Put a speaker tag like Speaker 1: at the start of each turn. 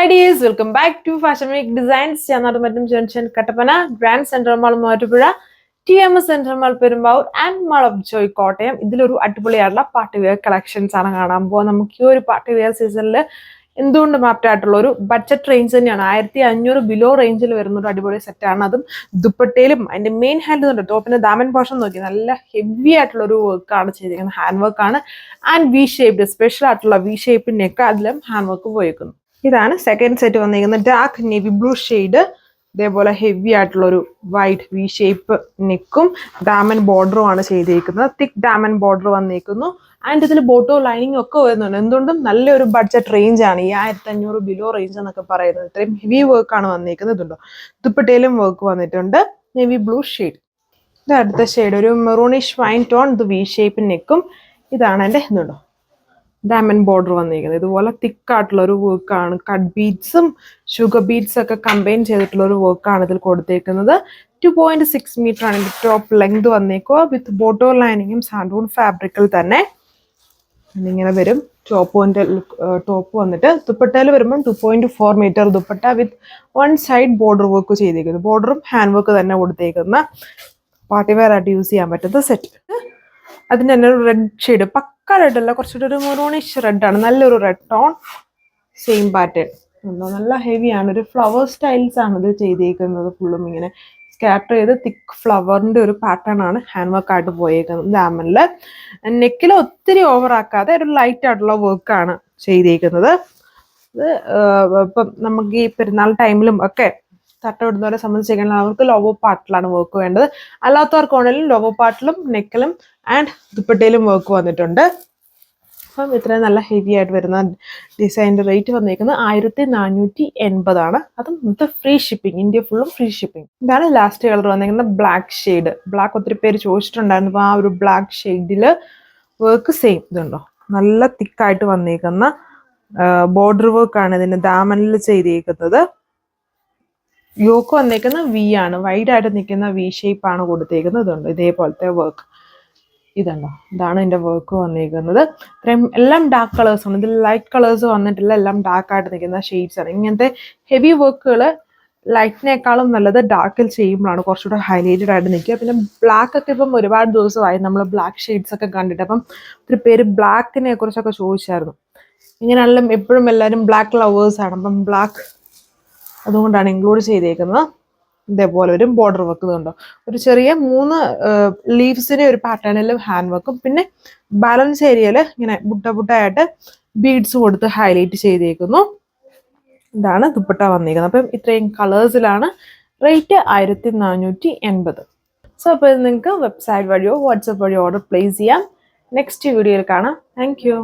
Speaker 1: Hi dears, welcome back to Fashion Week Designs. Jannadumattum Junction, Kattapana, Grand Central Mall, Moovattupuzha, TMS Central Mall, Perumbavoor, and Mall of Joy, Kottayam. ഇതിലൊരു അടിപൊളിയായിട്ടുള്ള party wear collections ആണ് കാണാൻ പോകുന്നത്. നമുക്ക് ഈ ഒരു party wear സീസണിൽ എന്തുകൊണ്ടും ആപ്റ്റ് ആയിട്ടുള്ള ഒരു ബഡ്ജറ്റ് റേഞ്ച് തന്നെയാണ്. 1500 ബിലോ റേഞ്ചിൽ വരുന്ന ഒരു അടിപൊളി സെറ്റാണ്. അതും ദുപ്പട്ടയിലും അതിന്റെ മെയിൻ ഹാൻഡ് ഉണ്ട്. ടോപ്പിന്റെ ദാമൻ പോർഷൻ നോക്കി നല്ല ഹെവി ആയിട്ടുള്ള ഒരു വർക്കാണ് ചെയ്തിരിക്കുന്നത്. ഹാൻഡ് വർക്ക് ആണ് ആൻഡ് വി ഷേപ്ഡ്, സ്പെഷ്യൽ ആയിട്ടുള്ള വി ഷേപ്പിനൊക്കെ അതിലും ഹാൻഡ് വർക്ക് പോയിരിക്കുന്നു. ഇതാണ് സെക്കൻഡ് സെറ്റ് വന്നിരിക്കുന്നത്. ഡാർക്ക് നേവി ബ്ലൂ ഷെയ്ഡ്, ഇതേപോലെ ഹെവി ആയിട്ടുള്ള ഒരു വൈറ്റ് വി ഷേപ്പ് നെക്കും ഡാമൻ ബോർഡറും ആണ് ചെയ്തിരിക്കുന്നത്. തിക്ക് ഡാമൻ ബോർഡർ വന്നിരിക്കുന്നു ആൻഡ് ഇതിൽ ബോട്ടോ ലൈനിങ് ഒക്കെ വരുന്നുണ്ട്. എന്തുകൊണ്ടും നല്ലൊരു ബഡ്ജറ്റ് റേഞ്ച് ആണ് ഈ 1500 ബിലോ റേഞ്ച് എന്നൊക്കെ പറയുന്നത്. ഇത്രയും ഹെവി വർക്ക് ആണ് വന്നിരിക്കുന്നത്. ഇതുണ്ടോ, ദുപ്പട്ടയിലും വർക്ക് വന്നിട്ടുണ്ട്. Navy blue shade. ഇത് അടുത്ത ഷെയ്ഡ് ഒരു മെറൂണിഷ് വൈൻ ടോൺ, ഇത് വി ഷേപ്പ് നെക്കും. ഇതാണ് എൻ്റെ ഇതുണ്ടോ ഡയമണ്ട് ബോർഡർ വന്നിരിക്കുന്നത്. ഇതുപോലെ തിക്കായിട്ടുള്ള ഒരു വർക്കാണ്. കട്ട് ബീഡ്സും ഷുഗർ ബീഡ്സ് ഒക്കെ കമ്പൈൻ ചെയ്തിട്ടുള്ള ഒരു വർക്കാണ് ഇതിൽ കൊടുത്തേക്കുന്നത്. 2.6 മീറ്റർ ആണ് ഇതിന്റെ ടോപ്പ് ലെങ്ത് വന്നേക്കുക. വിത്ത് ബോട്ടോ ലൈനിങ്ങും സാൻഡൂൺ ഫാബ്രിക്കിൽ തന്നെ ഇങ്ങനെ വരും. ടോപ്പ് വന്നിട്ട് ദുപ്പട്ടയിൽ വരുമ്പോൾ 2.4 metre dupatta with 1 side border work ചെയ്തേക്കുന്നു. ബോർഡറും ഹാൻഡ് വർക്ക് തന്നെ കൊടുത്തേക്കുന്ന പാർട്ടി വെയർ ആയിട്ട് യൂസ് ചെയ്യാൻ പറ്റുന്ന സെറ്റ്. അതിൻ്റെ തന്നെ ഒരു റെഡ് ഷെയ്ഡ്, പക്ക റെഡ് അല്ല, കുറച്ചുകൂടി ഒരു മെറൂണിഷ് റെഡ് ആണ്. നല്ലൊരു റെഡ് ടോൺ, സെയിം പാറ്റേൺ ഉണ്ടോ, നല്ല ഹെവി ആണ്. ഒരു ഫ്ലവർ സ്റ്റൈൽസ് ആണ് ഇത് ചെയ്തേക്കുന്നത്. ഫുള്ളും ഇങ്ങനെ സ്കാറ്റർ ചെയ്ത് തിക്ക് ഫ്ലവറിന്റെ ഒരു പാറ്റേൺ ആണ് ഹാൻഡ് വർക്ക് ആയിട്ട് പോയേക്കുന്നത്. ഡാമനില് നെക്കിൽ ഒത്തിരി ഓവർ ആക്കാതെ ഒരു ലൈറ്റ് ആയിട്ടുള്ള വർക്കാണ് ചെയ്തേക്കുന്നത്. ഇത് ഇപ്പം നമുക്ക് ഈ പെരുന്നാൾ ടൈമിലും ഒക്കെ തട്ടമിടുന്നവരെ സംബന്ധിച്ചിരിക്കുന്നത് അവർക്ക് ലോവർ പാർട്ടിലാണ് വർക്ക് വേണ്ടത്. അല്ലാത്തവർക്കാണെങ്കിലും ലോവർ പാർട്ടിലും നെക്കിലും ആൻഡ് ദുപ്പട്ടയിലും വർക്ക് വന്നിട്ടുണ്ട്. അപ്പം ഇത്രയും നല്ല ഹെവി ആയിട്ട് വരുന്ന ഡിസൈനിൻ്റെ റേറ്റ് വന്നിരിക്കുന്നത് 1480 ആണ്. അതും വിത്ത് ഫ്രീ ഷിപ്പിംഗ്, ഇന്ത്യ ഫുള്ളും ഫ്രീ ഷിപ്പിംഗ്. ഇതാണ് ലാസ്റ്റ് കളർ വന്നിരിക്കുന്നത്, ബ്ലാക്ക് ഷെയ്ഡ്. ബ്ലാക്ക് ഒത്തിരി പേര് ചോദിച്ചിട്ടുണ്ടായിരുന്നു. അപ്പോൾ ആ ഒരു ബ്ലാക്ക് ഷെയ്ഡിൽ വർക്ക് സെയിം ഇതുണ്ടോ, നല്ല തിക്കായിട്ട് വന്നിരിക്കുന്ന ബോർഡർ വർക്കാണ് ഇതിന് ദാമനിൽ ചെയ്തിരിക്കുന്നത്. യോക്ക് വന്നേക്കുന്ന വി ആണ്, വൈഡ് ആയിട്ട് നിൽക്കുന്ന വി ഷേപ്പ് ആണ് കൊടുത്തേക്കുന്നത്. ഇതുണ്ട് ഇതേപോലത്തെ വർക്ക്. ഇതുണ്ടോ, ഇതാണ് ഇതിന്റെ വർക്ക് വന്നിരിക്കുന്നത്. ഇത്രയും എല്ലാം ഡാർക്ക് കളേഴ്സ് ആണ്. ഇതിൽ ലൈറ്റ് കളേഴ്സ് വന്നിട്ടില്ല, എല്ലാം ഡാർക്ക് ആയിട്ട് നിൽക്കുന്ന ഷെയ്ഡ്സ് ആണ്. ഇങ്ങനത്തെ ഹെവി വർക്കുകൾ ലൈറ്റിനേക്കാളും നല്ലത് ഡാർക്കിൽ ചെയ്യുമ്പോഴാണ് കുറച്ചുകൂടെ ഹൈലൈറ്റഡ് ആയിട്ട് നിൽക്കുക. പിന്നെ ബ്ലാക്ക് ഒക്കെ ഇപ്പം ഒരുപാട് ദിവസമായി നമ്മൾ ബ്ലാക്ക് ഷെയ്ഡ്സ് ഒക്കെ കണ്ടിട്ട്. അപ്പം ഒത്തിരി പേര് ബ്ലാക്കിനെ കുറിച്ചൊക്കെ ചോദിച്ചായിരുന്നു. ഇങ്ങനെയാണെങ്കിലും എപ്പോഴും എല്ലാവരും ബ്ലാക്ക് ലവേഴ്സ് ആണ്. അപ്പം ബ്ലാക്ക് അതുകൊണ്ടാണ് ഇൻക്ലൂഡ് ചെയ്തേക്കുന്നത്. ഇതേപോലെ ഒരു ബോർഡർ വർക്ക് ഇതുണ്ടോ, ഒരു ചെറിയ 3 ലീവ്സിന്റെ ഒരു പാറ്റേണിൽ ഹാൻഡ് വർക്കും പിന്നെ ബാലൻസ് ഏരിയയിൽ ഇങ്ങനെ ബുട്ടായിട്ട് ബീഡ്സ് കൊടുത്ത് ഹൈലൈറ്റ് ചെയ്തേക്കുന്നു. ഇതാണ് ദുപ്പട്ട വന്നിരിക്കുന്നത്. അപ്പം ഇത്രയും കളേഴ്സിലാണ്. റേറ്റ് 1480. സോ അപ്പോൾ നിങ്ങൾക്ക് വെബ്സൈറ്റ് വഴിയോ വാട്സപ്പ് വഴിയോ ഓർഡർ പ്ലേസ് ചെയ്യാം. നെക്സ്റ്റ് വീഡിയോയിൽ കാണാം. Thank you.